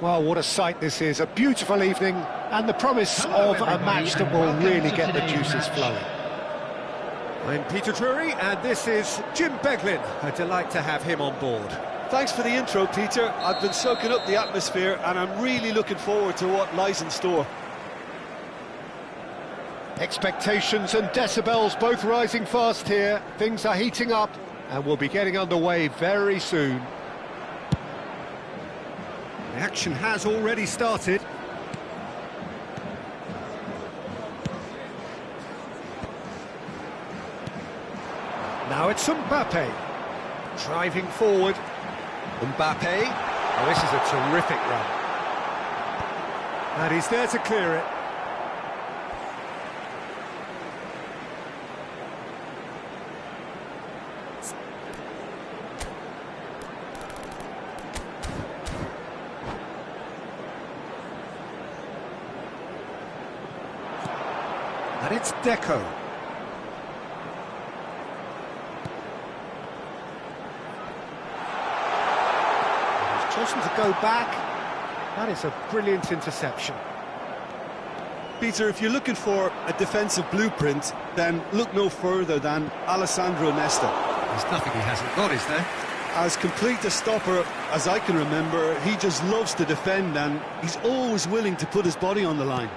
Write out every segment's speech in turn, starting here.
Well, what a sight this is, a beautiful evening, and the promise of a match that will really get the juices flowing. I'm Peter Drury, and this is Jim Beglin. A delight to have him on board. Thanks for the intro, Peter. I've been soaking up the atmosphere, and I'm really looking forward to what lies in store. Expectations and decibels both rising fast here. Things are heating up, and we'll be getting underway very soon. The action has already started. Now it's Mbappe, driving forward. Mbappe, oh, this is a terrific run. And he's there to clear it. And it's Deco. He's chosen to go back. That is a brilliant interception. Peter, if you're looking for a defensive blueprint, then look no further than Alessandro Nesta. There's nothing he hasn't got, is there? As complete a stopper as I can remember, he just loves to defend, and he's always willing to put his body on the line.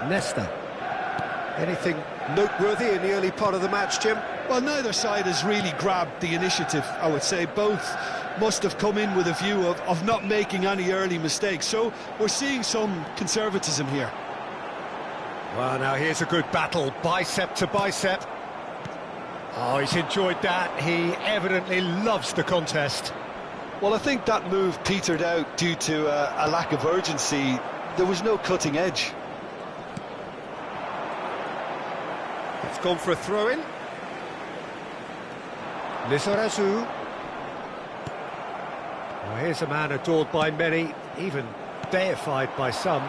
Nesta. Anything noteworthy in the early part of the match, Jim? Well, neither side has really grabbed the initiative, I would say. Both must have come in with a view of not making any early mistakes. So we're seeing some conservatism here. Well, now here's a good battle, bicep to bicep. Oh, he's enjoyed that. He evidently loves the contest. Well, I think that move petered out due to a lack of urgency. There was no cutting edge. It's gone for a throw-in. Lizarazu. Well, here's a man adored by many, even deified by some.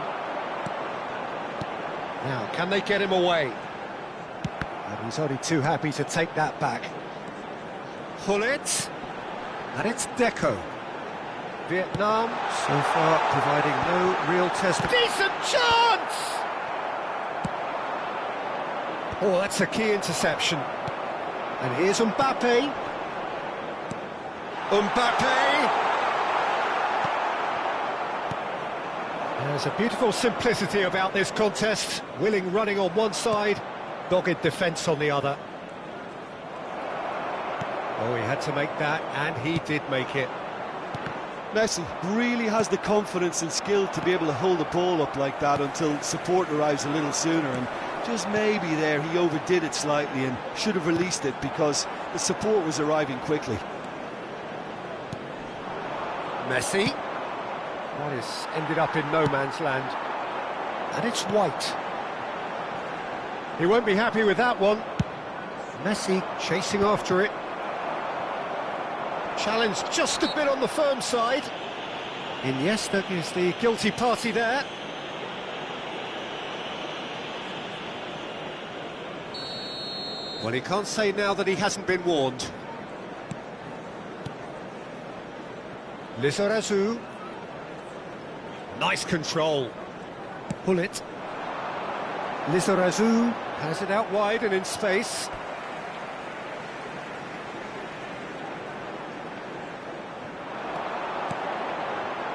Now, can they get him away? And he's only too happy to take that back. Hullet. And it's Deco. Vietnam, so far, providing no real test. Decent chance! Oh, that's a key interception. And here's Mbappe. Mbappe! There's a beautiful simplicity about this contest. Willing running on one side, dogged defence on the other. Oh, he had to make that, and he did make it. Messi really has the confidence and skill to be able to hold the ball up like that until support arrives a little sooner, and just maybe there he overdid it slightly and should have released it because the support was arriving quickly. Messi. That has ended up in no man's land. And it's White. He won't be happy with that one. Messi chasing after it. Challenge just a bit on the firm side. Iniesta is the guilty party there. Well, he can't say now that he hasn't been warned. Lizarazu. Nice control. Pull it. Lizarazu has it out wide and in space.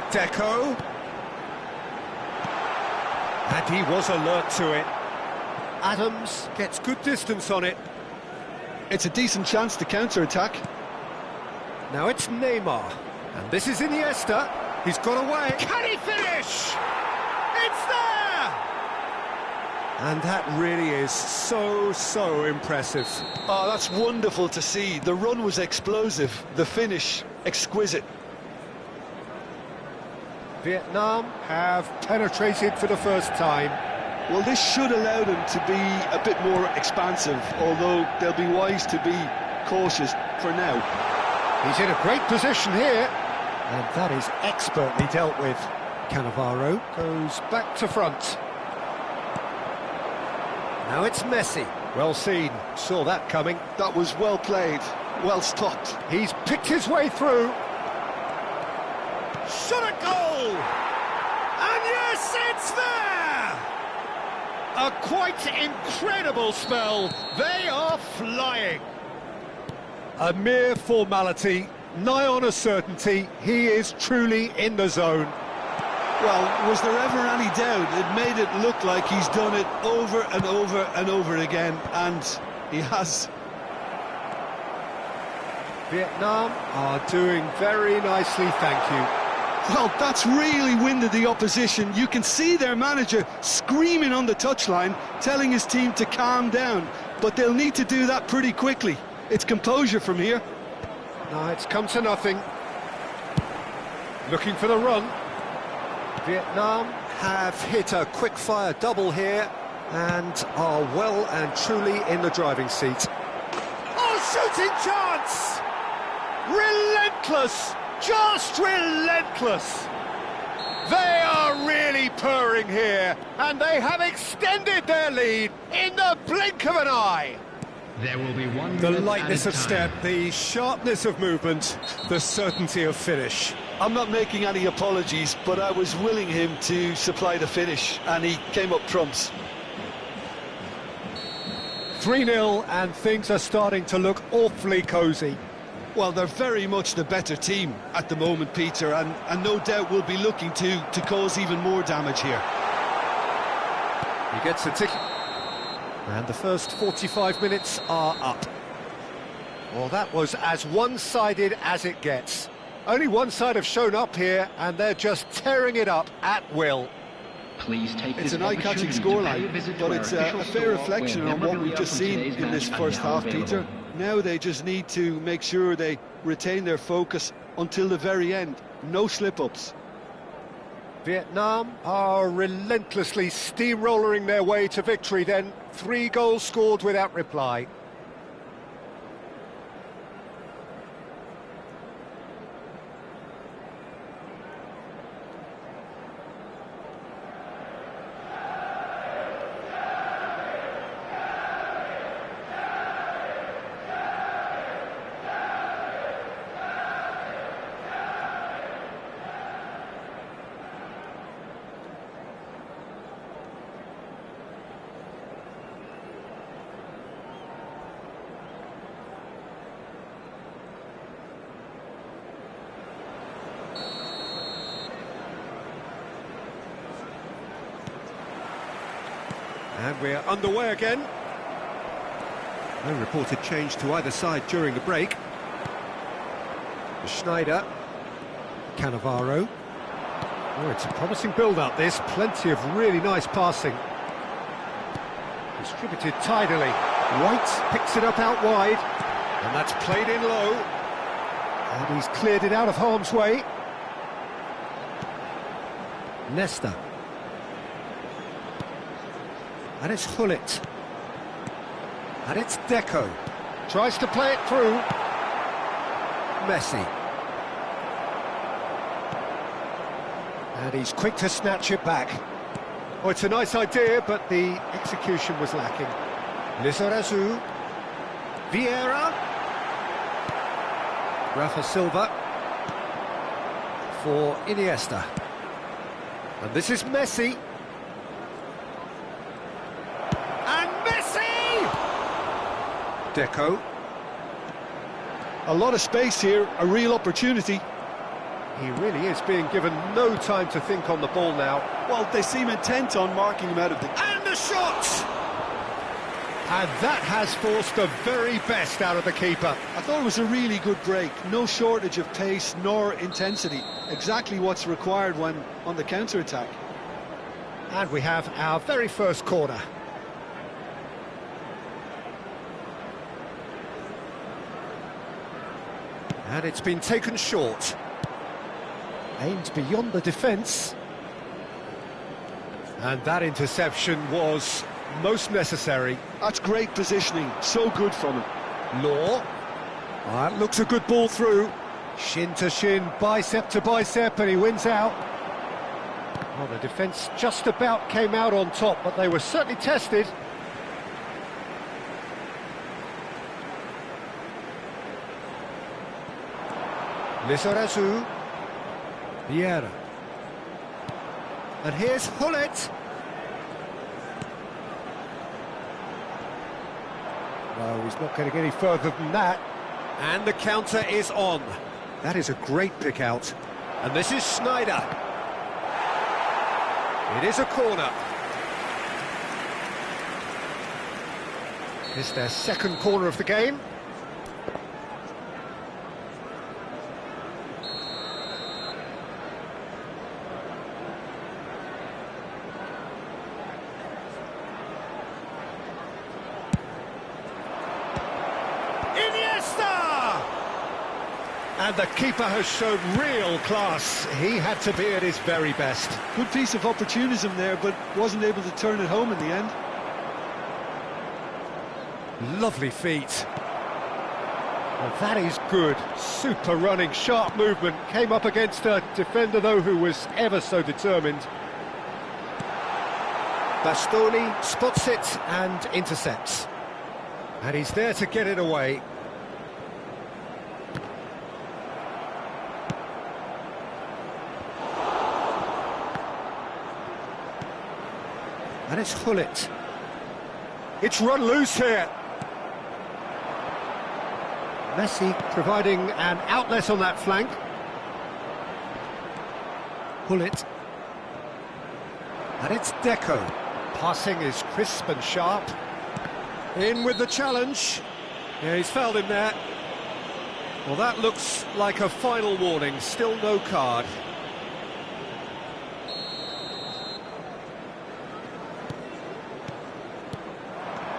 Deco. And he was alert to it. Adams gets good distance on it. It's a decent chance to counter-attack. Now it's Neymar. And this is Iniesta. He's got away. Can he finish? It's there! And that really is so impressive. Oh, that's wonderful to see. The run was explosive. The finish, exquisite. Vietnam have penetrated for the first time. Well, this should allow them to be a bit more expansive, although they'll be wise to be cautious for now. He's in a great position here, and that is expertly dealt with. Cannavaro goes back to front. Now it's Messi. Well seen, saw that coming. That was well played, well stopped. He's picked his way through. Shot a goal! And yes, it's there! A quite incredible spell. They are flying. A mere formality, nigh on a certainty. He is truly in the zone. Well, was there ever any doubt? It made it look like he's done it over and over and over again, and he has. Vietnam are doing very nicely, thank you. Well, that's really winded the opposition. You can see their manager screaming on the touchline, telling his team to calm down, but they'll need to do that pretty quickly. It's composure from here. No, it's come to nothing. Looking for the run. Vietnam have hit a quick-fire double here and are well and truly in the driving seat. Oh, shooting chance! Relentless! Just relentless! They are really purring here, and they have extended their lead in the blink of an eye. There will be one. The lightness of step, the sharpness of movement, the certainty of finish. I'm not making any apologies, but I was willing him to supply the finish, and he came up trumps. 3-0, and things are starting to look awfully cosy. Well, they're very much the better team at the moment, Peter, and no doubt will be looking to cause even more damage here. He gets the ticket. And the first 45 minutes are up. Well, that was as one-sided as it gets. Only one side have shown up here, and they're just tearing it up at will. Please take it's an eye-catching scoreline, but it's a fair reflection on what we've just seen in this first half, Peter. Now they just need to make sure they retain their focus until the very end. No slip-ups. Vietnam are relentlessly steamrollering their way to victory then. 3 goals scored without reply. And we're underway again. No reported change to either side during the break. Schneider, Cannavaro. Oh, it's a promising build-up, this. Plenty of really nice passing. Distributed tidily. White picks it up out wide. And that's played in low. And he's cleared it out of harm's way. Nesta. And it's Hullet. And it's Deco. Tries to play it through. Messi. And he's quick to snatch it back. Oh, it's a nice idea, but the execution was lacking. Lizarazu. Vieira. Rafa Silva. For Iniesta. And this is Messi. Deco. A lot of space here, a real opportunity. He really is being given no time to think on the ball now. Well, they seem intent on marking him out of the... And the shot! And that has forced the very best out of the keeper. I thought it was a really good break. No shortage of pace nor intensity. Exactly what's required when on the counter-attack. And we have our very first corner. And it's been taken short. Aimed beyond the defence. And that interception was most necessary. That's great positioning, so good from him. Law. That looks a good ball through. Shin to shin, bicep to bicep, and he wins out. Well, the defence just about came out on top, but they were certainly tested. Lizarazu. Vieira. And here's Hullet. No, he's not getting any further than that. And the counter is on. That is a great pick out. And this is Schneider. It is a corner. It's their second corner of the game. And the keeper has shown real class. He had to be at his very best. Good piece of opportunism there, but wasn't able to turn it home in the end. Lovely feet. Well, that is good. Super running, sharp movement. Came up against a defender, though, who was ever so determined. Bastoni spots it and intercepts. And he's there to get it away. And it's Hullet. It's run loose here. Messi providing an outlet on that flank. Hullet. And it's Deco. Passing is crisp and sharp. In with the challenge. Yeah, he's fouled him there. Well, that looks like a final warning. Still no card.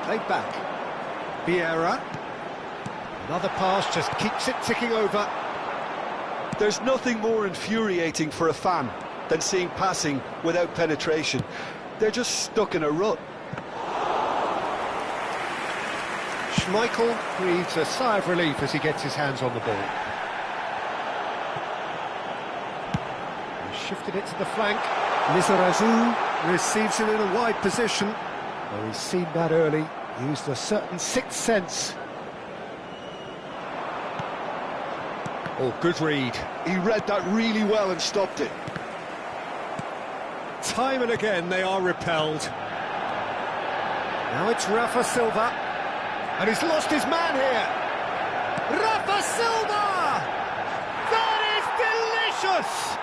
Played back. Vieira. Another pass just keeps it ticking over. There's nothing more infuriating for a fan than seeing passing without penetration. They're just stuck in a rut. Schmeichel breathes a sigh of relief as he gets his hands on the ball. He shifted it to the flank. Lizarazu receives it in a wide position. Well, he's seen that early. Used a certain sixth sense. Oh, good read. He read that really well and stopped it. Time and again they are repelled. Now it's Rafa Silva. And he's lost his man here. Rafa Silva! That is delicious!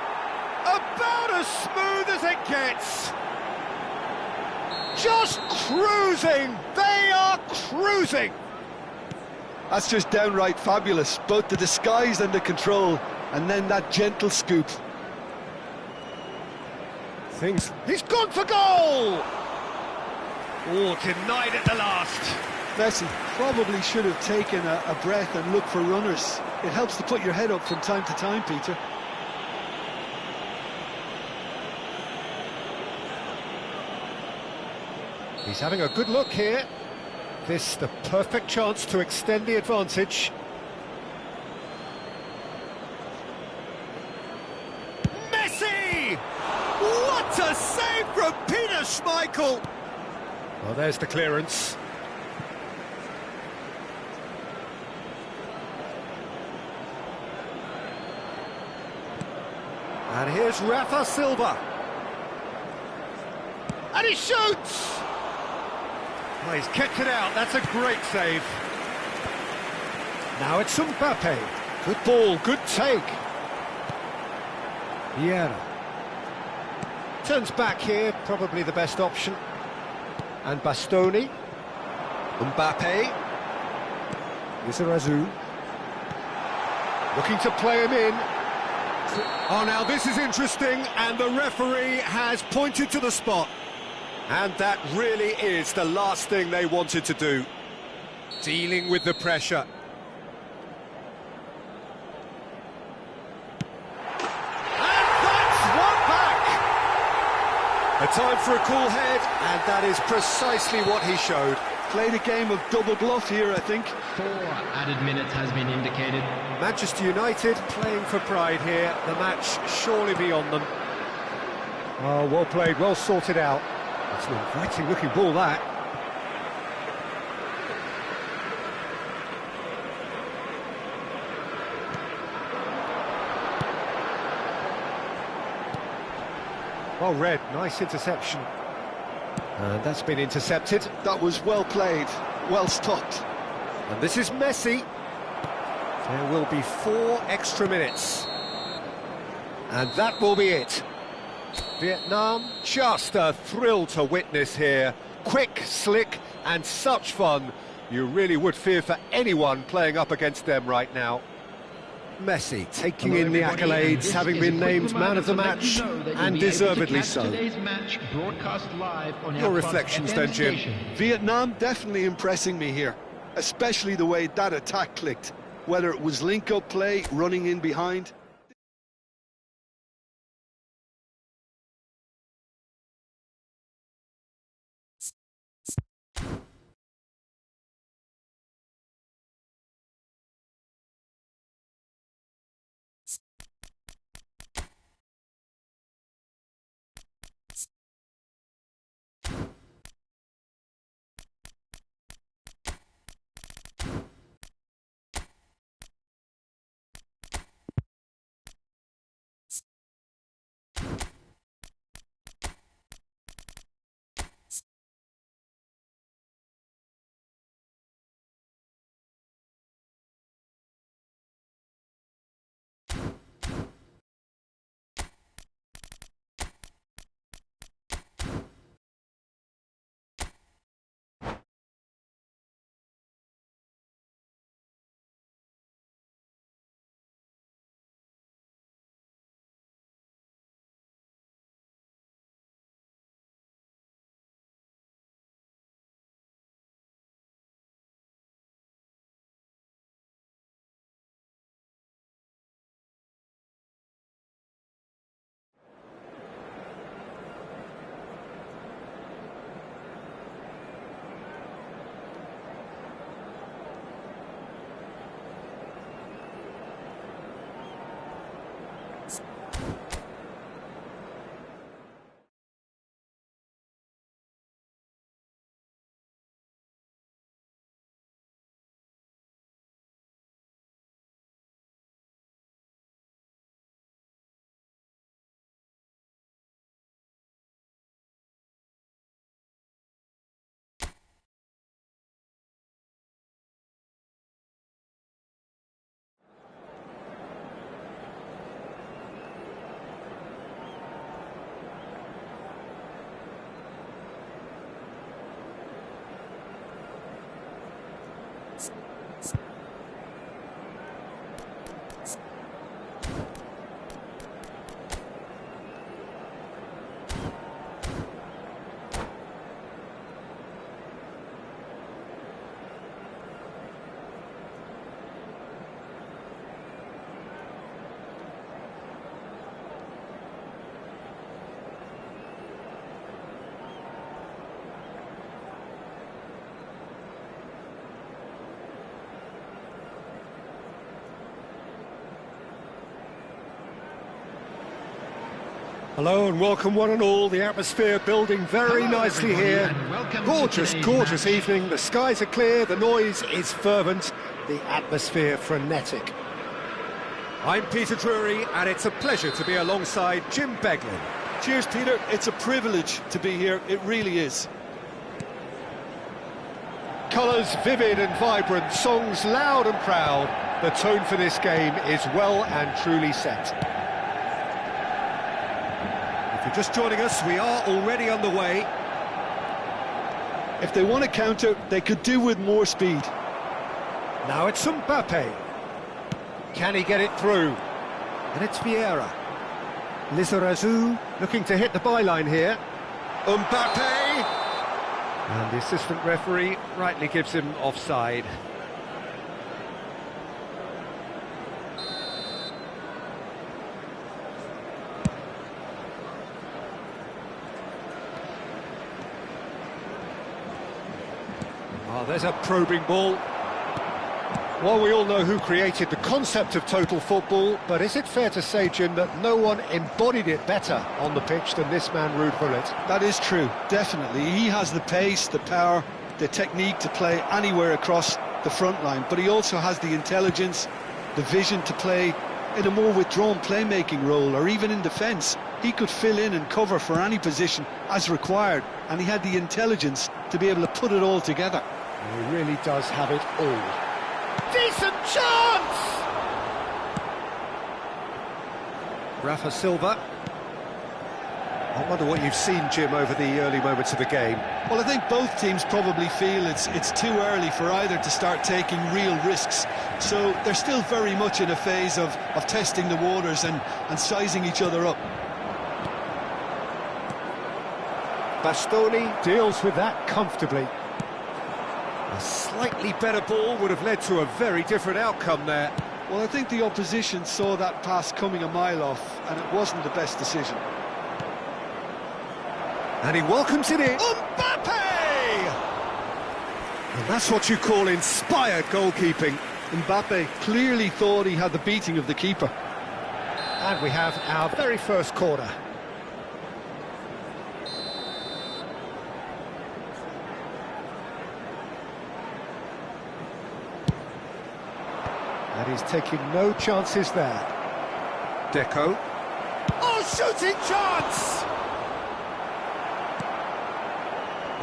About as smooth as it gets. Just cruising! They are cruising! That's just downright fabulous. Both the disguise and the control, and then that gentle scoop. He's gone for goal! Oh, denied at the last. Messi probably should have taken a breath and looked for runners. It helps to put your head up from time to time, Peter. He's having a good look here. This the perfect chance to extend the advantage. Messi! What a save from Peter Schmeichel! Well, there's the clearance. And here's Rafa Silva. And he shoots! Oh, he's kept it out, that's a great save. Now it's Mbappe. Good ball, good take. Vieira. Turns back here, probably the best option. And Bastoni. Mbappe. Lizarazu. Looking to play him in. Oh, now this is interesting, and the referee has pointed to the spot. And that really is the last thing they wanted to do. Dealing with the pressure. And that's one back! A time for a cool head, and that is precisely what he showed. Played a game of double bluff here, I think. 4 added minutes has been indicated. Manchester United playing for pride here. The match surely beyond them. Oh, well played, well sorted out. It's an inviting looking ball, that. Well read, nice interception. And that's been intercepted. That was well played, well stopped. And this is Messi. There will be 4 extra minutes. And that will be it. Vietnam, just a thrill to witness here. Quick, slick, and such fun. You really would fear for anyone playing up against them right now. Messi taking in the accolades, having been named man of the match, and deservedly so. Your reflections then, Jim? Vietnam definitely impressing me here, especially the way that attack clicked. Whether it was link-up play, running in behind. Hello and welcome one and all. The atmosphere building very nicely here. Gorgeous, gorgeous evening. The skies are clear, the noise is fervent, the atmosphere frenetic. I'm Peter Drury and it's a pleasure to be alongside Jim Beglin. Cheers, Peter. It's a privilege to be here. It really is. Colours vivid and vibrant, songs loud and proud. The tone for this game is well and truly set. If you're just joining us, we are already underway. If they want to counter, they could do with more speed. Now it's Mbappe. Can he get it through? And it's Vieira. Lizarazu looking to hit the byline here. Mbappe! And the assistant referee rightly gives him offside. Oh, there's a probing ball. Well, we all know who created the concept of total football, but is it fair to say, Jim, that no one embodied it better on the pitch than this man, Ruud Gullit? That is true, definitely. He has the pace, the power, the technique to play anywhere across the front line, but he also has the intelligence, the vision to play in a more withdrawn playmaking role, or even in defence. he could fill in and cover for any position as required, and he had the intelligence to be able to put it all together. He really does have it all. Decent chance! Rafa Silva. I wonder what you've seen, Jim, over the early moments of the game. Well, I think both teams probably feel it's too early for either to start taking real risks. So they're still very much in a phase of testing the waters and sizing each other up. Bastoni deals with that comfortably. A slightly better ball would have led to a very different outcome there. Well, I think the opposition saw that pass coming a mile off, and it wasn't the best decision. And he welcomes it in. Mbappe! And that's what you call inspired goalkeeping. Mbappe clearly thought he had the beating of the keeper. And we have our very first corner. And he's taking no chances there. Deco. Oh, shooting chance!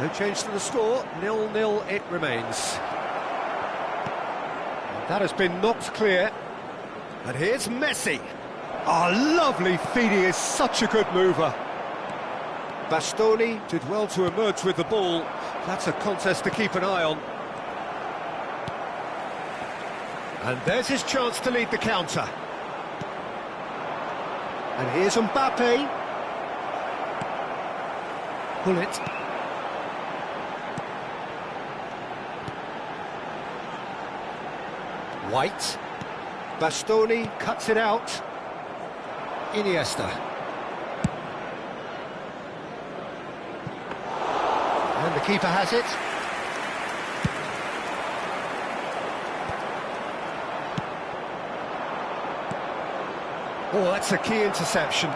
No change to the score, 0-0 it remains. And that has been knocked clear. And here's Messi. Oh, lovely feed, he is such a good mover. Bastoni did well to emerge with the ball. That's a contest to keep an eye on. And there's his chance to lead the counter. And here's Mbappe. Pull it. White. Bastoni cuts it out. Iniesta. And the keeper has it. Oh, that's a key interception.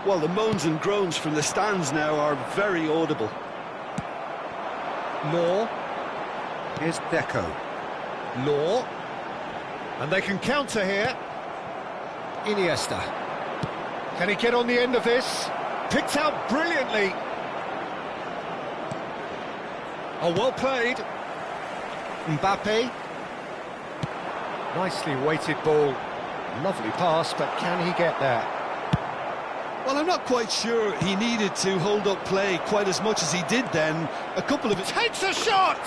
Well, the moans and groans from the stands now are very audible. Law. Here's Deco. Law. And they can counter here. Iniesta. Can he get on the end of this? Picked out brilliantly. Oh, well played. Mbappe. Nicely weighted ball. Lovely pass, but can he get there? Well, I'm not quite sure he needed to hold up play quite as much as he did then. A couple of... Takes a shot!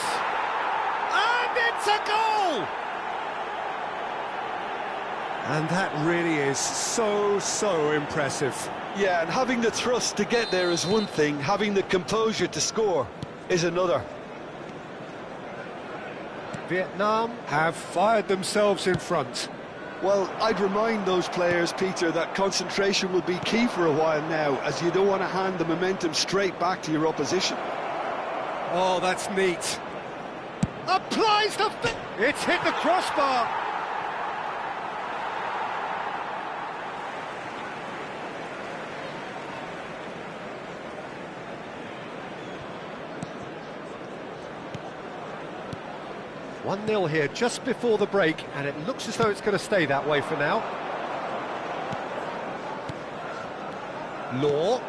And it's a goal! And that really is so impressive. Yeah, and having the thrust to get there is one thing, having the composure to score is another. Vietnam have fired themselves in front. Well, I'd remind those players, Peter, that concentration will be key for a while now, as you don't want to hand the momentum straight back to your opposition. Oh, that's neat. Applies the... It's hit the crossbar. One 0 here just before the break, and it looks as though it's going to stay that way for now. Law.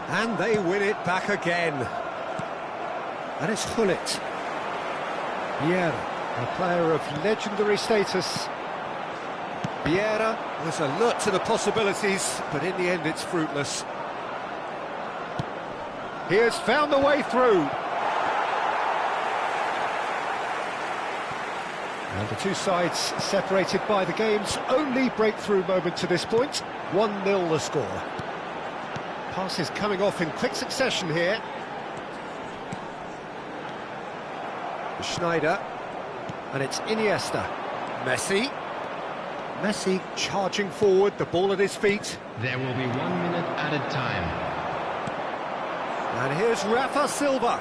And they win it back again. And it's Hullet. Vieira, a player of legendary status. Vieira was alert to the possibilities, but in the end it's fruitless. He has found the way through. And the two sides separated by the game's only breakthrough moment to this point. 1-0 the score. Passes coming off in quick succession here. Schneider. And it's Iniesta. Messi. Messi charging forward, the ball at his feet. There will be 1 minute added time. And here's Rafa Silva.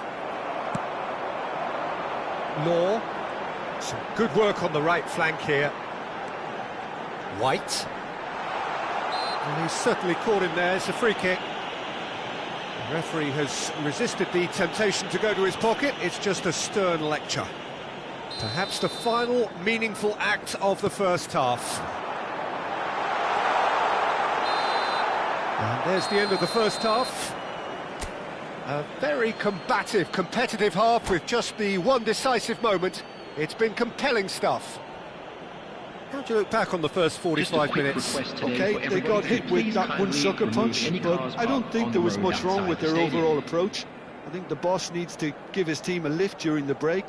Law. Some good work on the right flank here. White. And he's certainly caught him there. It's a free kick. The referee has resisted the temptation to go to his pocket. It's just a stern lecture. Perhaps the final meaningful act of the first half. And there's the end of the first half. A very combative, competitive half with just the one decisive moment. It's been compelling stuff. How do you look back on the first 45 minutes? Okay, they got hit with that one sucker punch, but I don't think there was much wrong with their overall approach. I think the boss needs to give his team a lift during the break,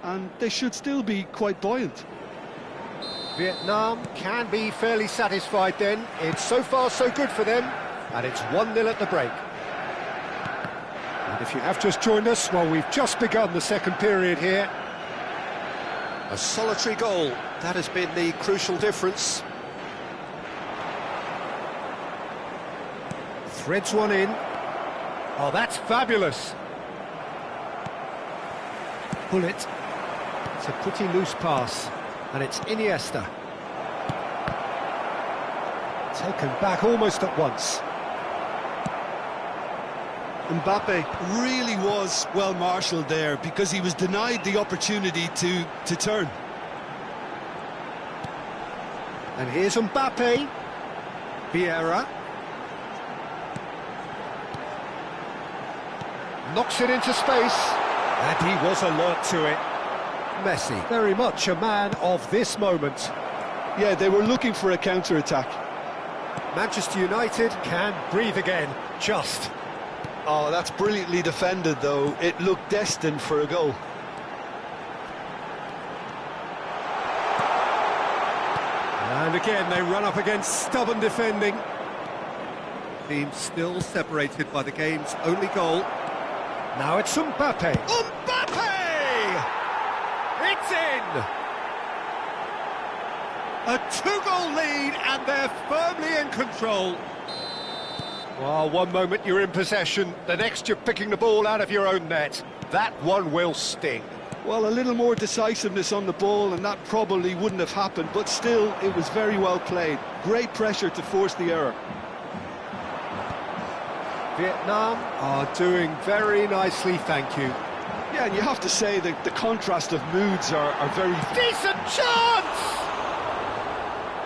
and they should still be quite buoyant. Vietnam can be fairly satisfied then. It's so far so good for them, and it's 1-0 at the break. And if you have just joined us, well, we've just begun the second period here. A solitary goal, that has been the crucial difference. Threads one in. Oh, that's fabulous. Pull it. It's a pretty loose pass, and it's Iniesta. Taken back almost at once. Mbappe really was well marshalled there because he was denied the opportunity to turn. And here's Mbappe. Vieira. Knocks it into space. And he was alert to it. Messi, very much a man of this moment. Yeah, they were looking for a counter-attack. Manchester United can breathe again, just. Oh, that's brilliantly defended, though. It looked destined for a goal. And again, they run up against stubborn defending. Team still separated by the game's only goal. Now it's Mbappe. Mbappe! It's in! A two-goal lead, and they're firmly in control. Well, one moment you're in possession, the next you're picking the ball out of your own net. That one will sting. Well, a little more decisiveness on the ball, and that probably wouldn't have happened, but still, it was very well played. Great pressure to force the error. Vietnam are doing very nicely, thank you. Yeah, and you have to say that the contrast of moods are very... Decent chance!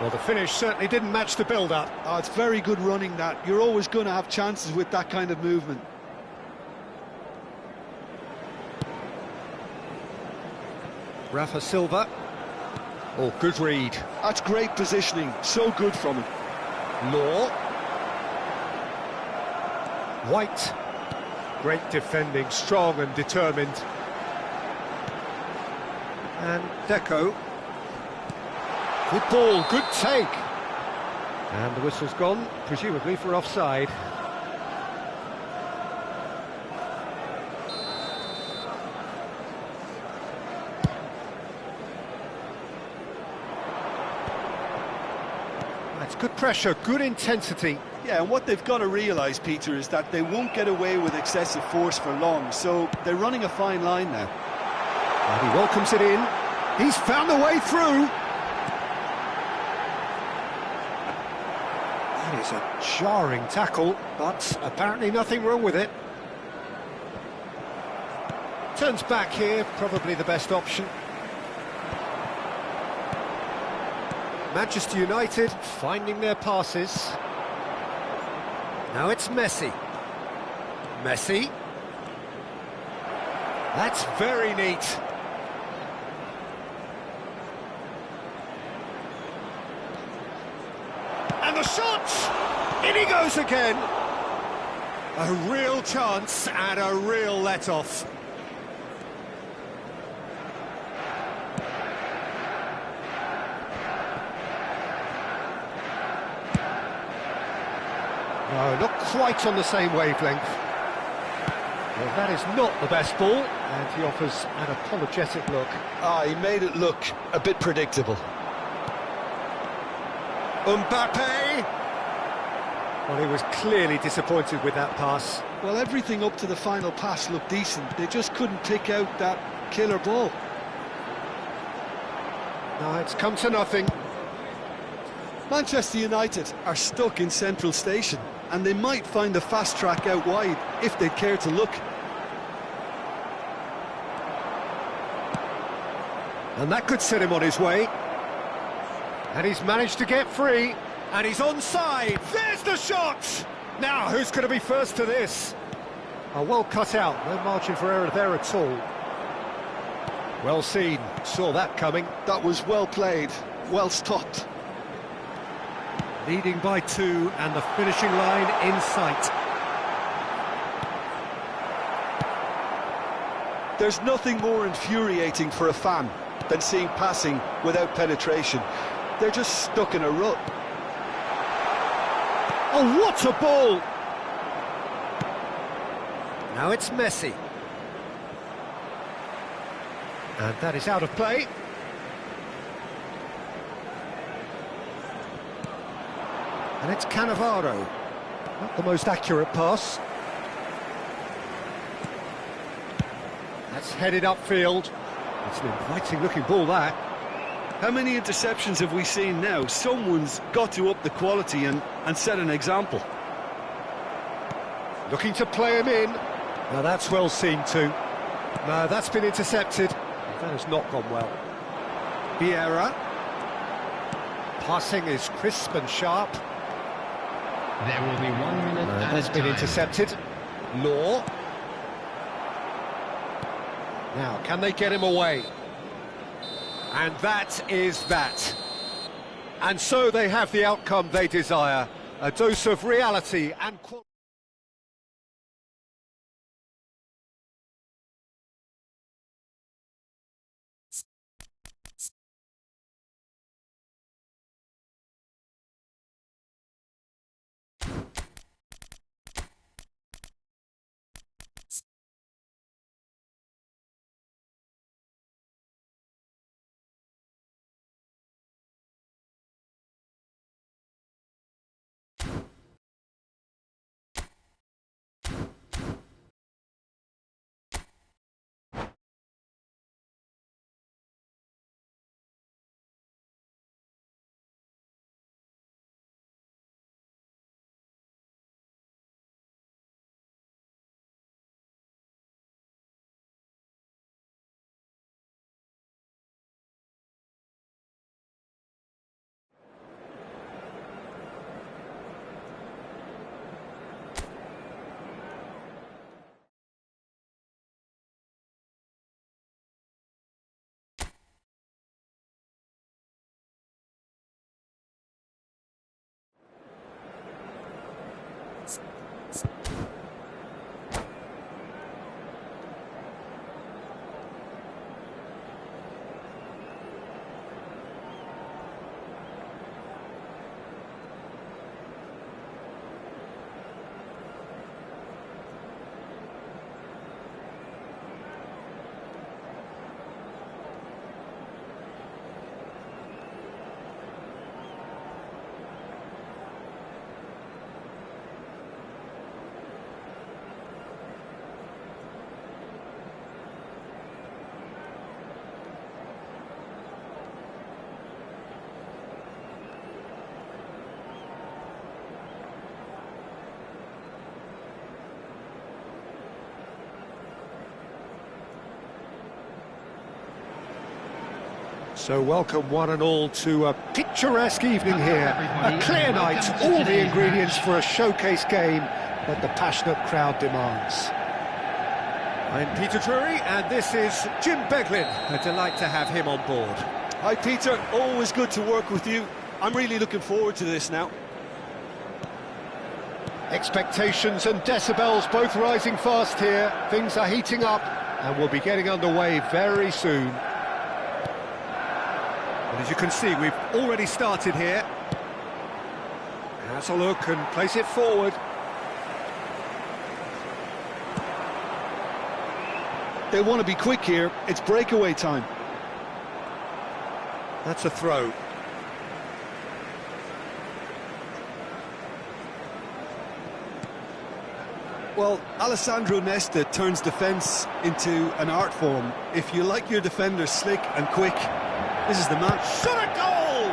Well, the finish certainly didn't match the build-up. Oh, it's very good running, that. You're always going to have chances with that kind of movement. Rafa Silva. Oh, good read. That's great positioning. So good from him. Law. White. Great defending, strong and determined. And Deco. Good ball, good take. And the whistle's gone, presumably for offside. That's good pressure, good intensity. Yeah, and what they've got to realise, Peter, is that they won't get away with excessive force for long, so they're running a fine line now. And he welcomes it in. He's found a way through. That is a jarring tackle, but apparently nothing wrong with it. Turns back here, probably the best option. Manchester United finding their passes. Now it's Messi. Messi. That's very neat. And the shot! In he goes again. A real chance and a real let-off. No, not quite on the same wavelength. Well, that is not the best ball, and he offers an apologetic look. Ah, he made it look a bit predictable. Mbappe! Well, he was clearly disappointed with that pass. Well, everything up to the final pass looked decent. They just couldn't pick out that killer ball. No, it's come to nothing. Manchester United are stuck in Central Station, and they might find a fast track out wide if they'd care to look. And that could set him on his way. And he's managed to get free, and he's onside. There's the shot! Now, who's going to be first to this? Oh, well cut out, no margin for error there at all. Well seen, saw that coming. That was well played, well stopped. Leading by 2 and the finishing line in sight. There's nothing more infuriating for a fan than seeing passing without penetration. They're just stuck in a rut. Oh, what a ball! Now it's Messi. And that is out of play. And it's Cannavaro. Not the most accurate pass. That's headed upfield. It's an inviting-looking ball, that. How many interceptions have we seen now? Someone's got to up the quality and set an example. Looking to play him in. Now that's well seen too. No, that's been intercepted. That has not gone well. Vieira. Passing is crisp and sharp. There will be 1 minute at That's a been time. intercepted. Law. Now, can they get him away? And that is that. And so they have the outcome they desire. A dose of reality and quality. So welcome one and all to a picturesque evening here. A clear night, all the ingredients for a showcase game that the passionate crowd demands. I'm Peter Drury and this is Jim Beglin. A delight to have him on board. Hi Peter, always good to work with you. I'm really looking forward to this now. Expectations and decibels both rising fast here. Things are heating up and we'll be getting underway very soon. And as you can see, we've already started here. Has a look and place it forward. They want to be quick here. It's breakaway time. That's a throw. Well, Alessandro Nesta turns defence into an art form. If you like your defenders slick and quick, this is the man. Shot a goal!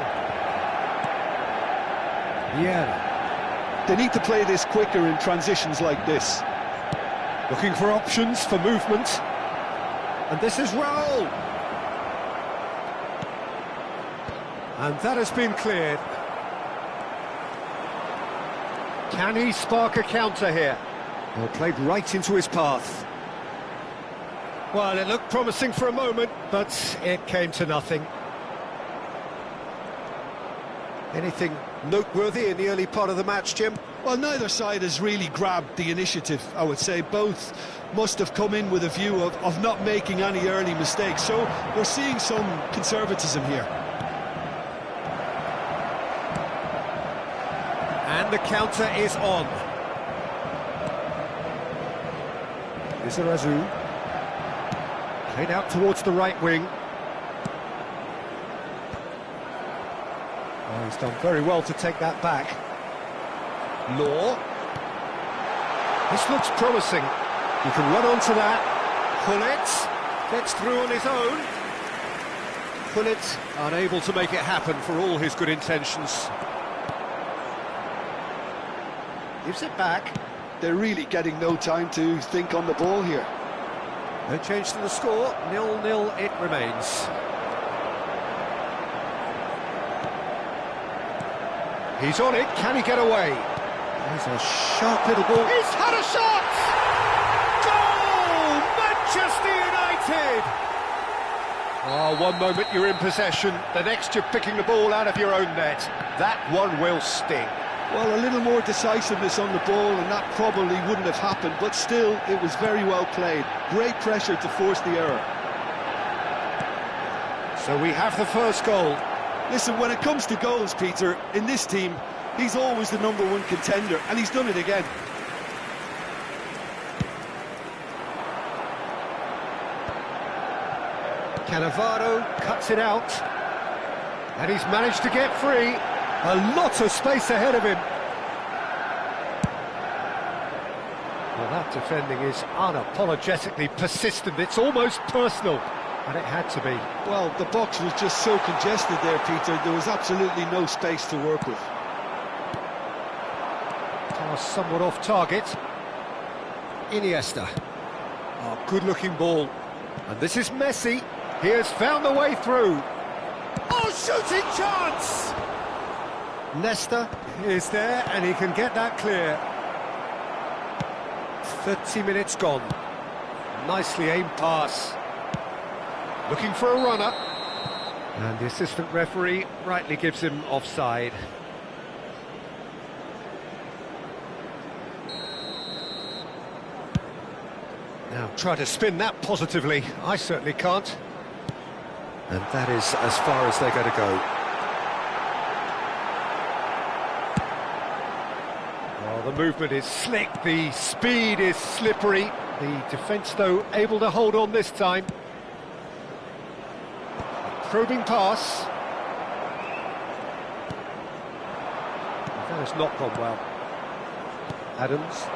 Yeah. They need to play this quicker in transitions like this. Looking for options for movement. And this is Raul. And that has been cleared. Can he spark a counter here? Well, played right into his path. Well, it looked promising for a moment, but it came to nothing. Anything noteworthy in the early part of the match, Jim? Well, neither side has really grabbed the initiative, I would say. Both must have come in with a view of not making any early mistakes. So we're seeing some conservatism here. And the counter is on. Izarazu. Played out towards the right wing. Oh, he's done very well to take that back. Law. This looks promising. He can run onto that. Pullet gets through on his own. Pullet unable to make it happen for all his good intentions. Gives it back. They're really getting no time to think on the ball here. No change to the score, 0-0 it remains. He's on it, can he get away? There's a sharp little ball. He's had a shot! Goal! Manchester United! Oh, one moment you're in possession, the next you're picking the ball out of your own net. That one will sting. Well, a little more decisiveness on the ball and that probably wouldn't have happened, but still, it was very well played. Great pressure to force the error. So we have the first goal. Listen, when it comes to goals, Peter, in this team, he's always the #1 contender, and he's done it again. Cannavaro cuts it out. And he's managed to get free. A lot of space ahead of him. Well, that defending is unapologetically persistent. It's almost personal, and it had to be. Well, the box was just so congested there, Peter. There was absolutely no space to work with. Pass somewhat off target. Iniesta. Oh, good-looking ball. And this is Messi. He has found the way through. Oh, shooting chance! Nesta is there, and he can get that clear. 30 minutes gone. Nicely aimed pass. Looking for a runner. And the assistant referee rightly gives him offside. Now try to spin that positively. I certainly can't. And that is as far as they're going to go. The movement is slick, the speed is slippery. The defence, though, able to hold on this time. Probing pass. That has not gone well. Adams.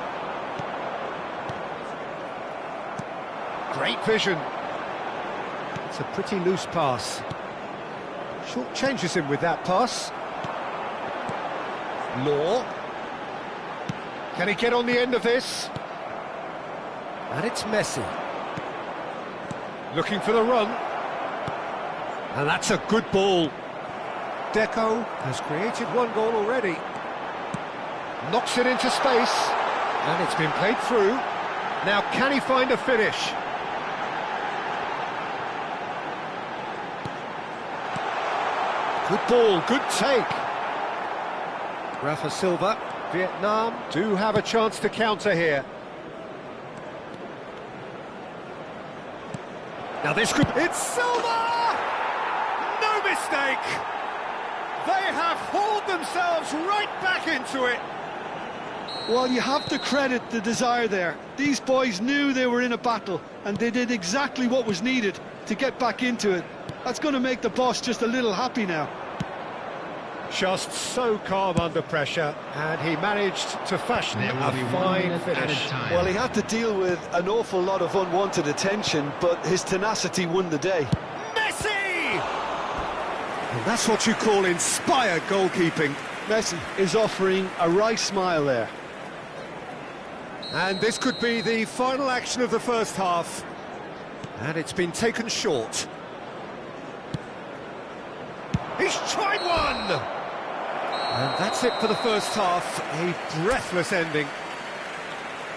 Great vision. It's a pretty loose pass. Short changes him with that pass. Law. Can he get on the end of this? And it's Messi. Looking for the run. And that's a good ball. Deco has created one goal already. Knocks it into space. And it's been played through. Now can he find a finish? Good ball, good take. Rafa Silva. Vietnam do have a chance to counter here. Now this could... It's Silva! No mistake! They have hauled themselves right back into it. Well, you have to credit the desire there. These boys knew they were in a battle, and they did exactly what was needed to get back into it. That's going to make the boss just a little happy now. Just so calm under pressure, and he managed to fashion a fine finish. Well, he had to deal with an awful lot of unwanted attention, but his tenacity won the day. Messi! And that's what you call inspired goalkeeping. Messi is offering a wry smile there. And this could be the final action of the first half. And it's been taken short. He's tried one! And that's it for the first half, a breathless ending.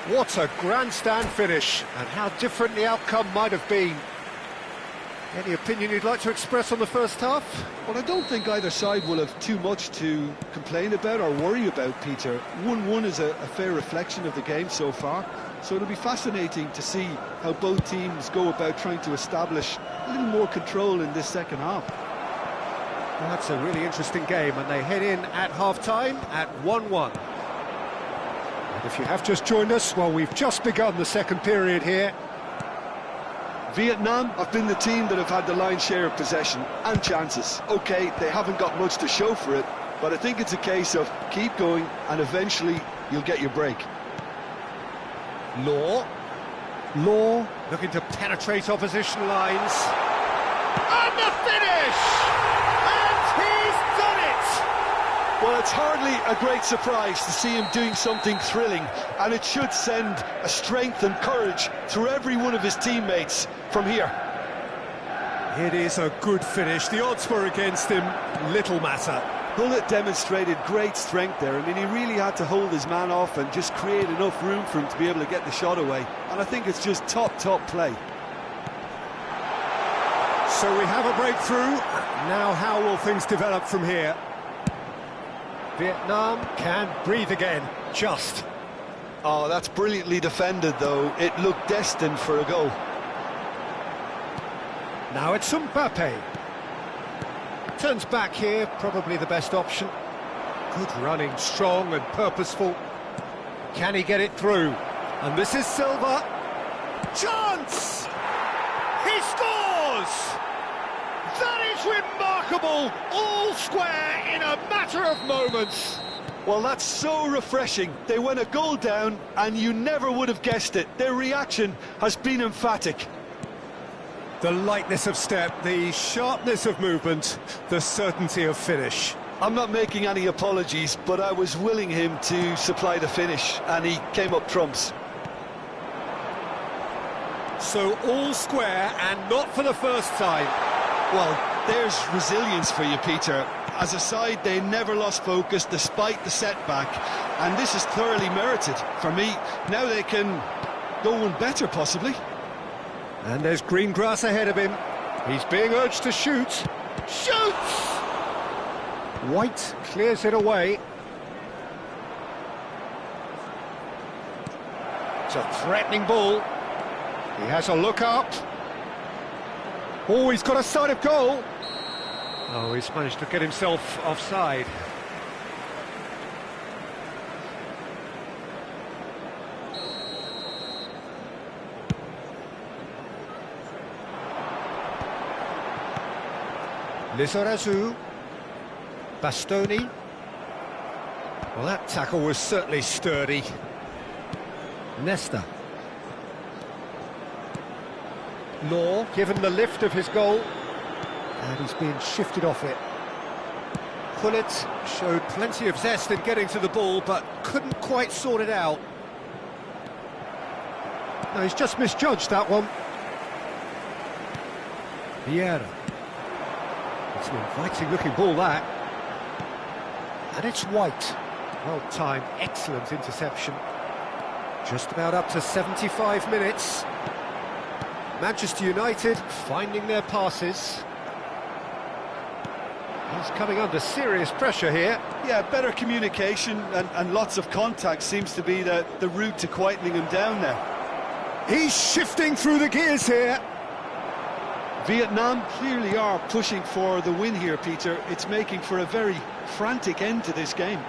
What a grandstand finish, and how different the outcome might have been. Any opinion you'd like to express on the first half? Well, I don't think either side will have too much to complain about or worry about, Peter. 1-1 is a fair reflection of the game so far, so it'll be fascinating to see how both teams go about trying to establish a little more control in this second half. Well, that's a really interesting game, and they head in at half-time at 1-1. And if you have just joined us, well, we've just begun the second period here. Vietnam have been the team that have had the lion's share of possession and chances. OK, they haven't got much to show for it, but I think it's a case of keep going and eventually you'll get your break. Law looking to penetrate opposition lines. And the finish! And he's done it! Well, it's hardly a great surprise to see him doing something thrilling, and it should send a strength and courage through every one of his teammates from here. It is a good finish. The odds were against him, little matter. Hullet demonstrated great strength there. I mean, he really had to hold his man off and just create enough room for him to be able to get the shot away. And I think it's just top play. So we have a breakthrough. Now how will things develop from here? Vietnam can breathe again, just. Oh, that's brilliantly defended, though. It looked destined for a goal. Now it's Mbappe. Turns back here, probably the best option. Good running, strong and purposeful. Can he get it through? And this is Silva. Chance! He scores! That is remarkable! All square in a matter of moments. Well, that's so refreshing. They went a goal down and you never would have guessed it. Their reaction has been emphatic. The lightness of step, the sharpness of movement, the certainty of finish. I'm not making any apologies, but I was willing him to supply the finish, and he came up trumps. So all square, and not for the first time. Well, there's resilience for you, Peter. As a side, they never lost focus despite the setback, and this is thoroughly merited. For me, now they can go one better, possibly. And there's green grass ahead of him. He's being urged to shoot. Shoots! White clears it away. It's a threatening ball. He has a look up. Oh, he's got a sight of goal. Oh, he's managed to get himself offside. Lizarazu, Bastoni. Well, that tackle was certainly sturdy. Nesta. Law, given the lift of his goal, and he's being shifted off it. Hullet showed plenty of zest in getting to the ball, but couldn't quite sort it out. No, he's just misjudged that one. Vieira. It's an inviting-looking ball, that. And it's White. Well-timed, excellent interception. Just about up to 75 minutes. Manchester United finding their passes. He's coming under serious pressure here. Yeah, better communication and lots of contact seems to be the route to quietening him down now. He's shifting through the gears here. Vietnam clearly are pushing for the win here, Peter. It's making for a very frantic end to this game.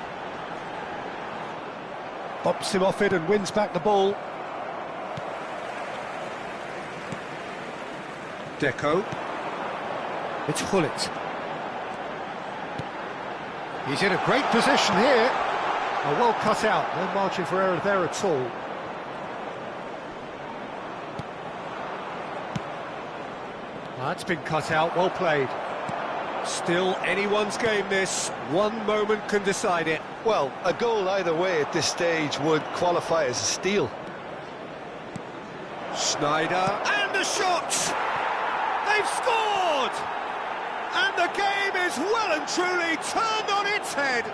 Bumps him off it and wins back the ball. Deco. It's Hullet. He's in a great position here. Oh, well cut out. No margin for error there at all. That's been cut out, well played. Still anyone's game this, one moment can decide it. Well, a goal either way at this stage would qualify as a steal. Schneider, and the shot! They've scored! And the game is well and truly turned on its head.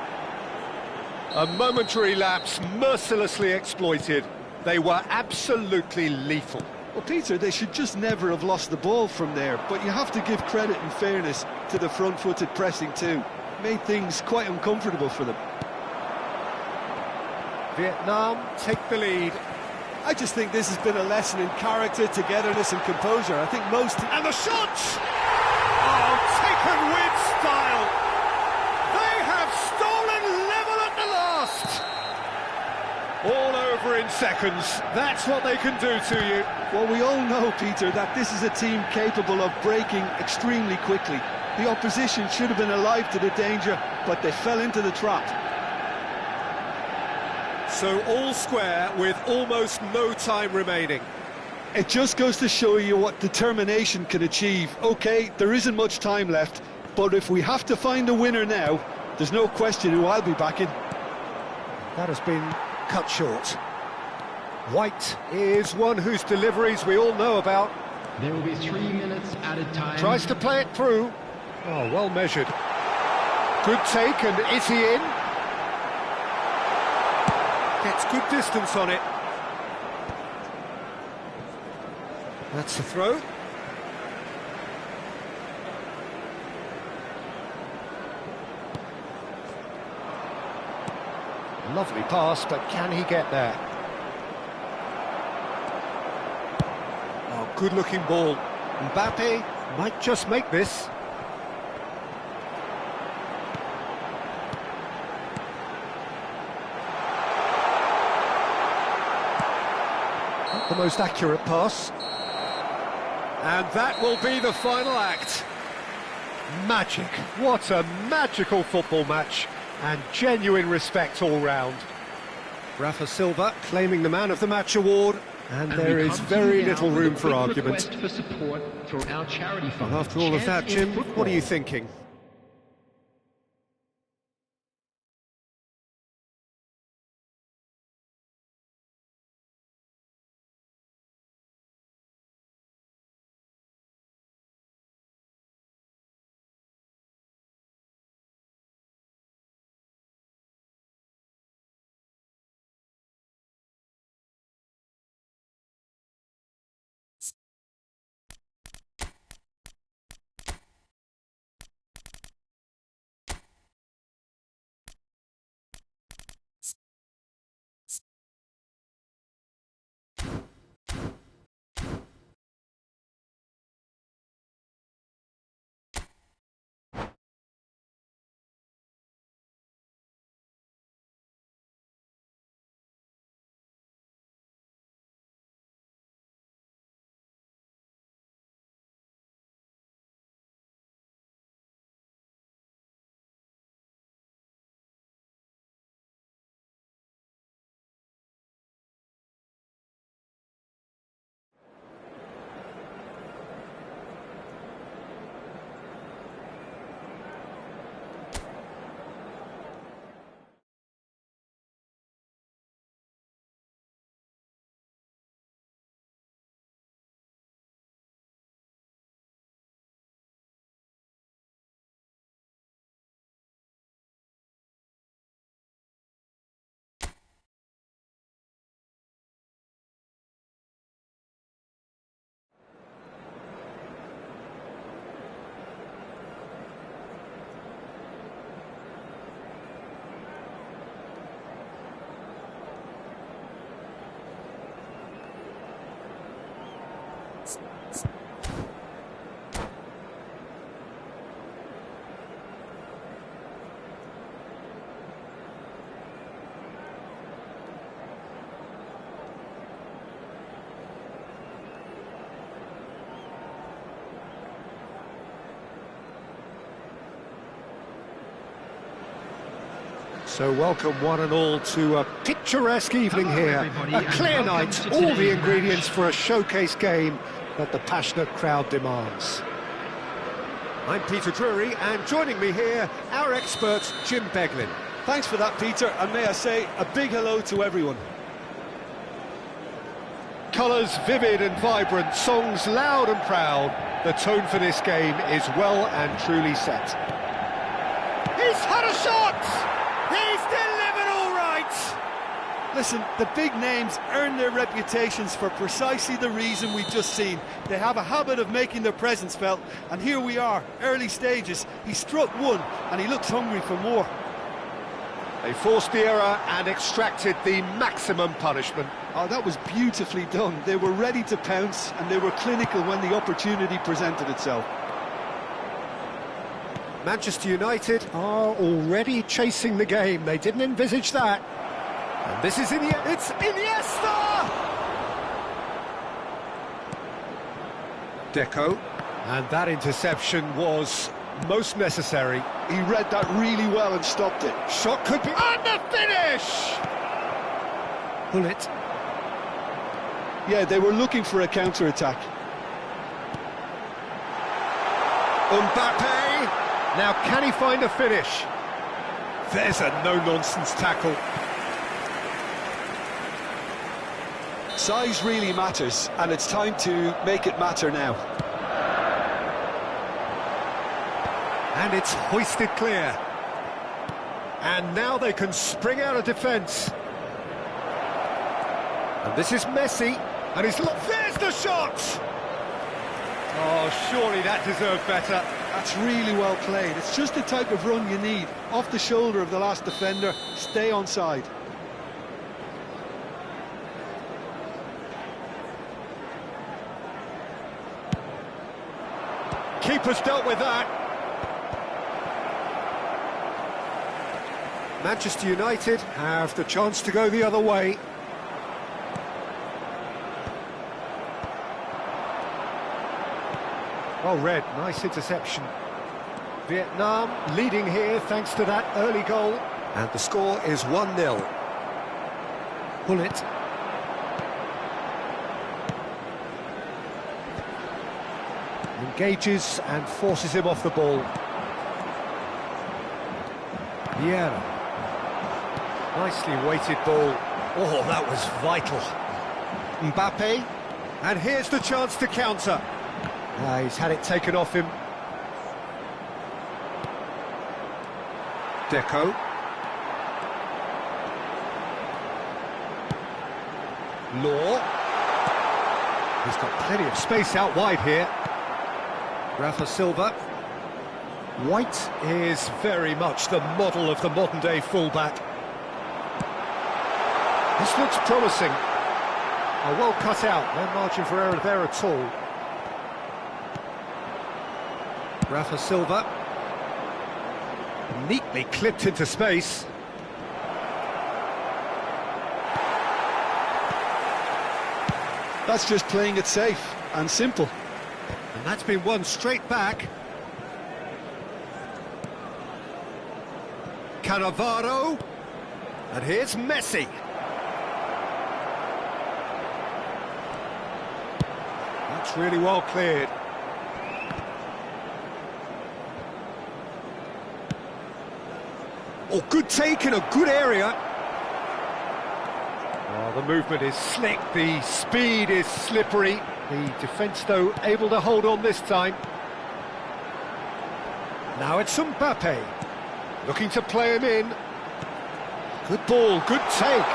A momentary lapse mercilessly exploited. They were absolutely lethal. Well, Peter, they should just never have lost the ball from there, but you have to give credit and fairness to the front-footed pressing too. Made things quite uncomfortable for them. Vietnam take the lead. I just think this has been a lesson in character, togetherness and composure. I think most... And the shot! Oh, taken with style! They have stolen level at the last! All over in seconds. That's what they can do to you. Well, we all know, Peter, that this is a team capable of breaking extremely quickly. The opposition should have been alive to the danger, but they fell into the trap. So all square with almost no time remaining. It just goes to show you what determination can achieve. OK, there isn't much time left, but if we have to find a winner now, there's no question who I'll be backing. That has been cut short. White is one whose deliveries we all know about. There will be 3 minutes added time. Tries to play it through. Oh, well measured. Good take, and is he in? Gets good distance on it. That's the throw. Lovely pass, but can he get there? Oh, good-looking ball. Mbappe might just make this. Not the most accurate pass. And that will be the final act. Magic. What a magical football match. And genuine respect all round. Rafa Silva claiming the Man of the Match award, and there is very little room for argument. For support through our charity fund. After all of that, Jim, what are you thinking? So welcome one and all to a picturesque evening here. A clear night, all the ingredients for a showcase game that the passionate crowd demands. I'm Peter Drury, and joining me here, our expert, Jim Beglin. Thanks for that, Peter, and may I say a big hello to everyone. Colours vivid and vibrant, songs loud and proud. The tone for this game is well and truly set. He's had a shot! He's delivered all right! Listen, the big names earn their reputations for precisely the reason we've just seen. They have a habit of making their presence felt, and here we are, early stages. He struck one, and he looks hungry for more. They forced the error and extracted the maximum punishment. Oh, that was beautifully done. They were ready to pounce, and they were clinical when the opportunity presented itself. Manchester United are already chasing the game. They didn't envisage that. And this is it's Iniesta! Deco. And that interception was most necessary. He read that really well and stopped it. Shot could be... And the finish! Bullet. Yeah, they were looking for a counter-attack. Mbappe! Now can he find a finish? There's a no-nonsense tackle. Size really matters, and it's time to make it matter now. And it's hoisted clear. And now they can spring out of defence. And this is Messi. And he's... There's the shot! Oh, surely that deserved better. That's really well played. It's just the type of run you need. Off the shoulder of the last defender, stay onside. Keeper's dealt with that. Manchester United have the chance to go the other way. Well read, nice interception. Vietnam leading here thanks to that early goal. And the score is 1-0. Bullet. Engages and forces him off the ball. Vieira. Nicely weighted ball. Oh, that was vital. Mbappe. And here's the chance to counter. He's had it taken off him. Deco. Law. He's got plenty of space out wide here. Rafa Silva. White is very much the model of the modern-day fullback. This looks promising. Oh, well cut out, no margin for error there at all. Rafa Silva. Neatly clipped into space. That's just playing it safe and simple. And that's been won straight back. Cannavaro. And here's Messi. That's really well cleared. Oh, good take in a good area. Oh, the movement is slick, the speed is slippery. The defence, though, able to hold on this time. Now it's Mbappe. Looking to play him in. Good ball, good take.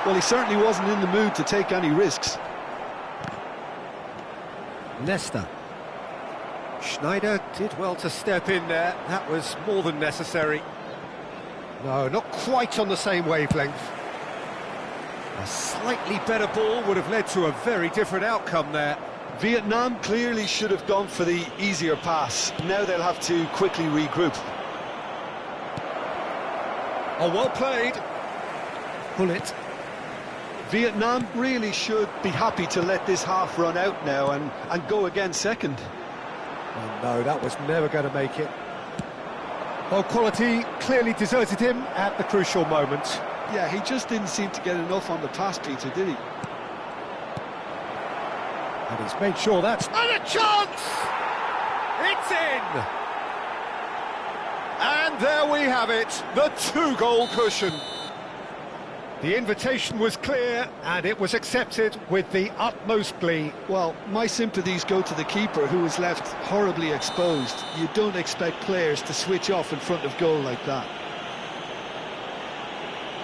Well, he certainly wasn't in the mood to take any risks. Nesta. Schneider did well to step in there. That was more than necessary. No, not quite on the same wavelength. A slightly better ball would have led to a very different outcome there. Vietnam clearly should have gone for the easier pass. Now they'll have to quickly regroup. Oh, well played. Bullet. Vietnam really should be happy to let this half run out now and go again second. Oh, no, that was never going to make it. Well, quality clearly deserted him at the crucial moment. Yeah, he just didn't seem to get enough on the pass, Peter, did he? And he's made sure that's... And a chance! It's in! And there we have it, the two-goal cushion. The invitation was clear, and it was accepted with the utmost glee. Well, my sympathies go to the keeper, who was left horribly exposed. You don't expect players to switch off in front of goal like that.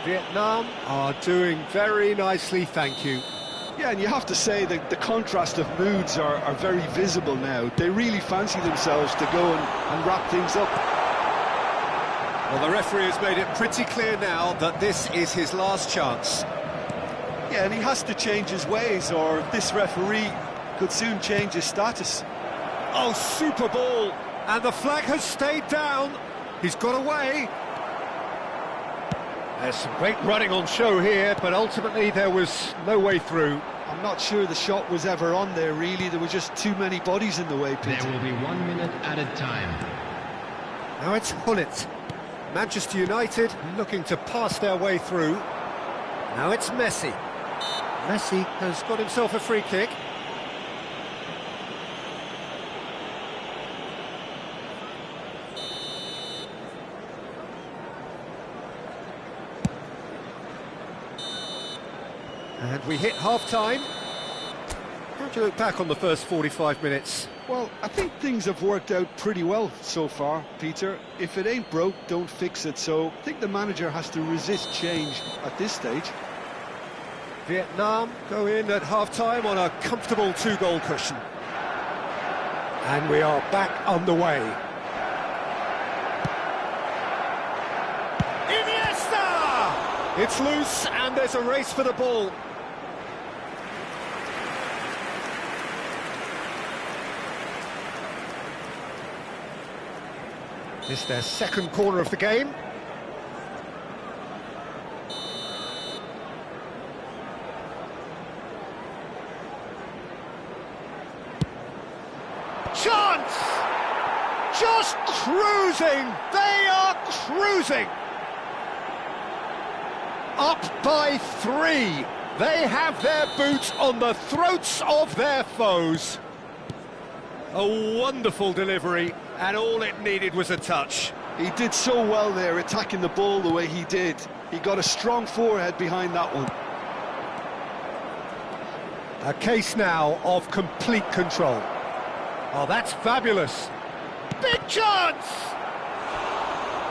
Vietnam are doing very nicely, thank you. Yeah, and you have to say that the contrast of moods are very visible now. They really fancy themselves to go and wrap things up. Well, the referee has made it pretty clear now that this is his last chance. Yeah, and he has to change his ways, or this referee could soon change his status. Oh, super ball! And the flag has stayed down. He's got away. There's some great running on show here, but ultimately there was no way through. I'm not sure the shot was ever on there, really. There were just too many bodies in the way, Peter. There will be 1 minute added time. Now it's Hullet. Manchester United looking to pass their way through. Now it's Messi. Messi has got himself a free kick. And we hit half-time. How do you look back on the first 45 minutes? Well, I think things have worked out pretty well so far, Peter. If it ain't broke, don't fix it. So I think the manager has to resist change at this stage. Vietnam go in at half-time on a comfortable 2-goal cushion. And we are back underway. Iniesta! It's loose and there's a race for the ball. This is their second corner of the game. Chance! Just cruising! They are cruising! Up by 3. They have their boots on the throats of their foes. A wonderful delivery, and all it needed was a touch. He did so well there, attacking the ball the way he did. He got a strong forehead behind that one. A case now of complete control. Oh, that's fabulous. Big chance!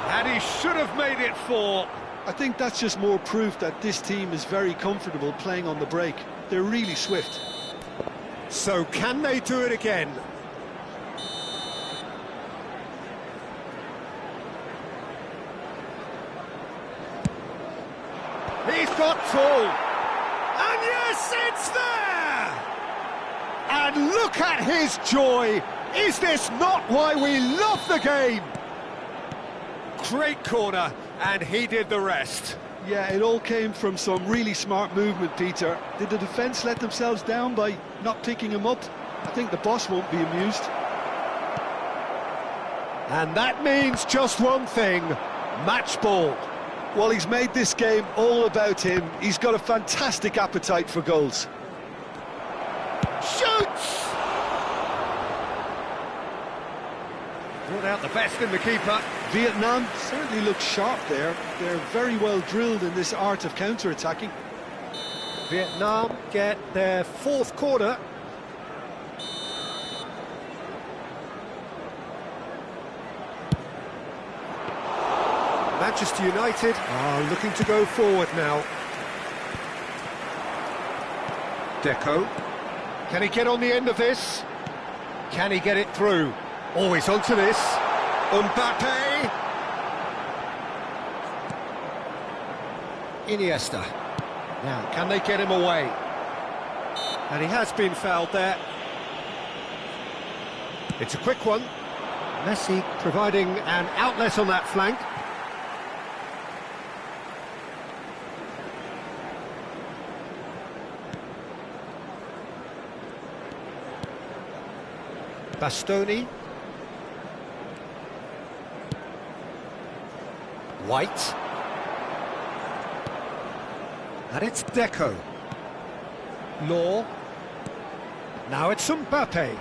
And he should have made it 4. I think that's just more proof that this team is very comfortable playing on the break. They're really swift. So can they do it again? He's got full. And yes, it's there! And look at his joy. Is this not why we love the game? Great corner, and he did the rest. Yeah, it all came from some really smart movement, Peter. Did the defence let themselves down by not picking him up? I think the boss won't be amused. And that means just one thing, match ball. Well, he's made this game all about him. He's got a fantastic appetite for goals. Shoots! Brought out the best in the keeper. Vietnam certainly looks sharp there. They're very well drilled in this art of counter-attacking. Vietnam get their 4th corner. Manchester United are looking to go forward now. Deco. Can he get on the end of this? Can he get it through? Always onto this. Mbappe. Iniesta. Now, can they get him away? And he has been fouled there. It's a quick one. Messi providing an outlet on that flank. Bastoni. White. And it's Deco. Law. Now it's Mbappe.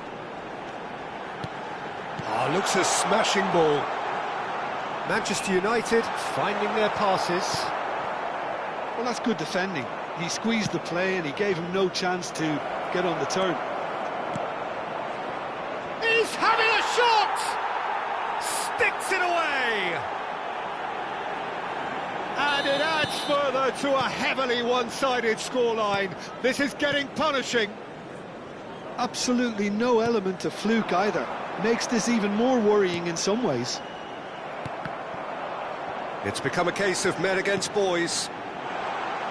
Ah, looks a smashing ball. Manchester United finding their passes. Well, that's good defending. He squeezed the play and he gave him no chance to get on the turn. He's having a shot! Sticks it away! And it adds further to a heavily one-sided scoreline. This is getting punishing. Absolutely no element of fluke either. Makes this even more worrying in some ways. It's become a case of men against boys.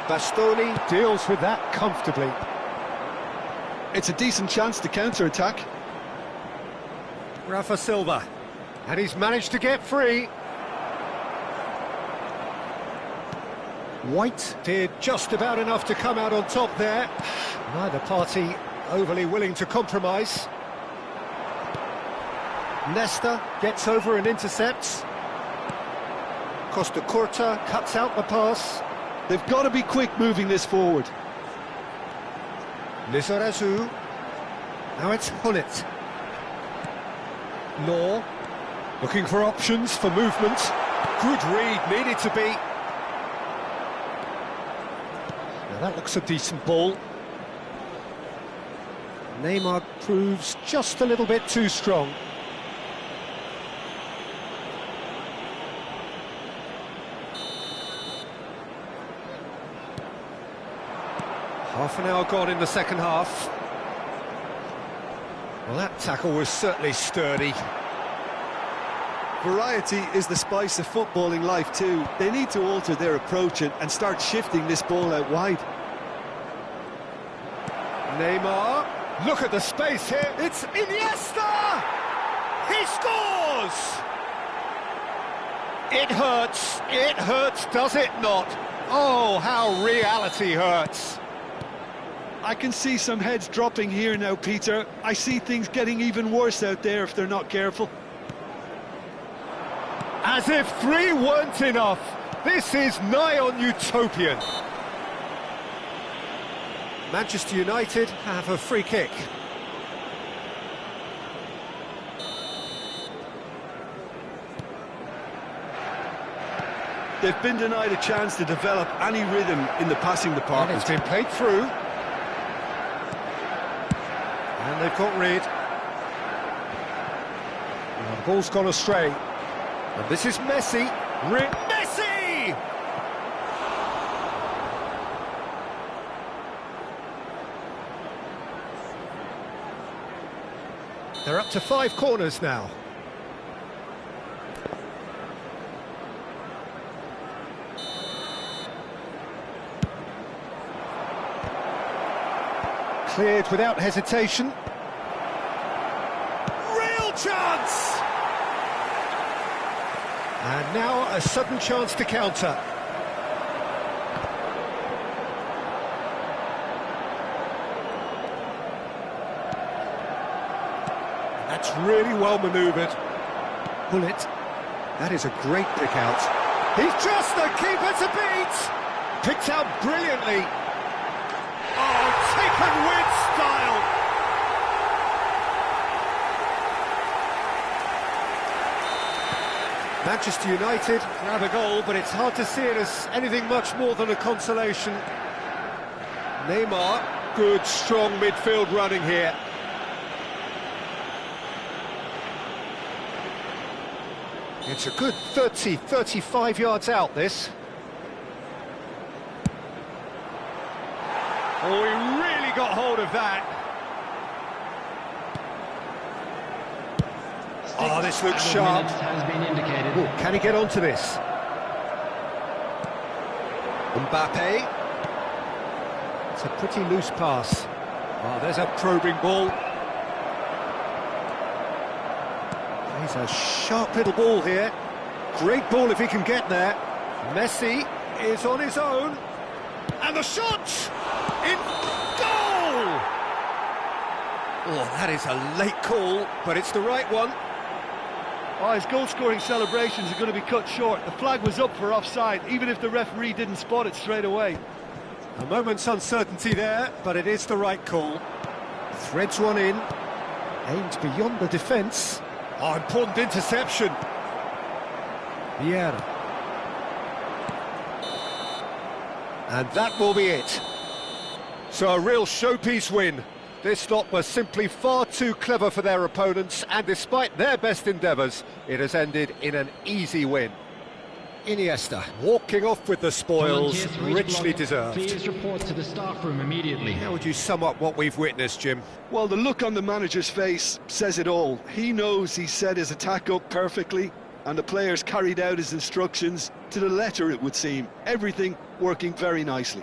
Bastoni deals with that comfortably. It's a decent chance to counter-attack. Rafa Silva. And he's managed to get free. White did just about enough to come out on top there. Neither party overly willing to compromise. Nesta gets over and intercepts. Costa Curta cuts out the pass. They've got to be quick moving this forward. Lizarazu. Now it's Hullet. Law. Looking for options for movement. Good read, needed to be. Now that looks a decent ball. Neymar proves just a little bit too strong. Half an hour gone in the second half. Well, that tackle was certainly sturdy. Variety is the spice of footballing life too. They need to alter their approach and start shifting this ball out wide. Neymar, look at the space here. It's Iniesta! He scores! It hurts, does it not? Oh, how reality hurts. I can see some heads dropping here now, Peter. I see things getting even worse out there if they're not careful. As if 3 weren't enough. This is nigh on utopian. Manchester United have a free kick. They've been denied a chance to develop any rhythm in the passing department. And it's been played through. And they've got rid. Well, the ball's gone astray. And this is Messi. Messi! They're up to 5 corners now. Cleared without hesitation. Real chance! And now a sudden chance to counter. That's really well manoeuvred. Bullet. That is a great pick out. He's just the keeper to beat! Picked out brilliantly. Oh, taken with style! Manchester United grab a goal, but it's hard to see it as anything much more than a consolation. Neymar, good, strong midfield running here. It's a good 30, 35 yards out, this. Oh, he really got hold of that. Oh, this looks sharp. Has been indicated. Ooh, can he get onto this? Mbappe. It's a pretty loose pass. Oh, there's a probing ball. He's a sharp little ball here. Great ball if he can get there. Messi is on his own. And the shot! In goal! Oh, that is a late call, but it's the right one. Oh, his goal-scoring celebrations are going to be cut short. The flag was up for offside, even if the referee didn't spot it straight away. A moment's uncertainty there, but it is the right call. Threads one in. Aimed beyond the defence. Oh, important interception. Vieira. And that will be it. So a real showpiece win. This lot were simply far too clever for their opponents, and despite their best endeavours, it has ended in an easy win. Iniesta walking off with the spoils, richly deserved. Please report to the staff room immediately. How would you sum up what we've witnessed, Jim? Well, the look on the manager's face says it all. He knows he set his attack up perfectly, and the players carried out his instructions to the letter, it would seem. Everything working very nicely.